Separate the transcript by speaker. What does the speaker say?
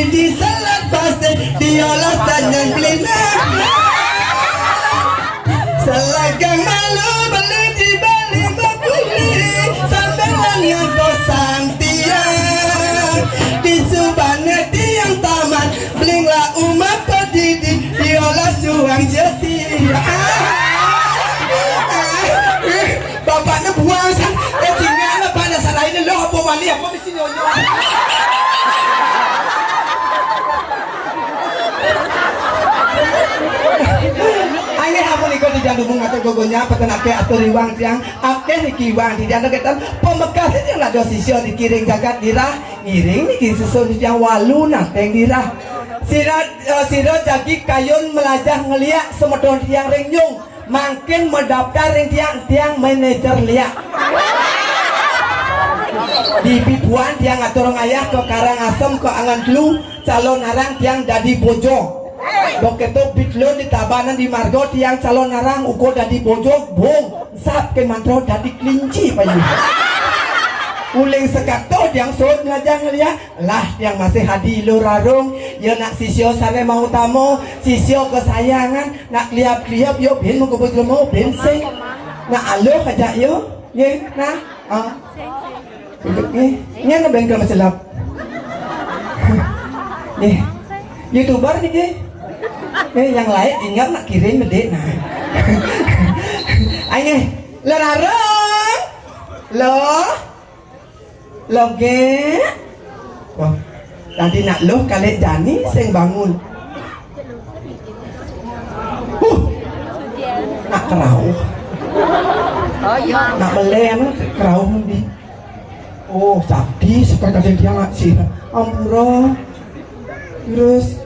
Speaker 1: di salad pasti diolah tanya belina selagang malu beli di Bali bakuli sambelan yang kosang tiang di Subane tiang taman belinglah umat pedidi diolah suang jeti bapaknya buang san tinggal pada salah ini lo apa wali apa mesti nyonya Ayo apa nih kau tidak dukung atau gogonya petan ake atau riwang tiang ake hikiwang tidak ada ketan pemekas itu yang ada sisio dikiring jagat dirah ngiring nih susun yang walu nateng dirah sirot jagi kayun melajah ngeliak semedon tiang renyung makin mendaftar tiang manajer liak di pipuan tiang atur ayah ke Karangasem ke Angan Dulu calon arang tiang dadi bojo begitu bitlun di tabanan di Margo tiang calon arang ukur dadi bojo bung sap ke mantro dadi kelinci payu uling sekato yang sulit ngajang liat lah yang masih hadi lurarung ya nak sisio sare mau tamu sisio kesayangan nak liap-liap yo bin mau kebut mau bensin nak alo aja yo ye nah ini yang bengkel macelap nih YouTuber nih yang lain ingat nak kirim medek nah ayo lurarung lo loge wah tadi nak loh kali Jani sing bangun nak kerau nak belen kerau di oh jadi supaya kasih dia nggak sih ampura terus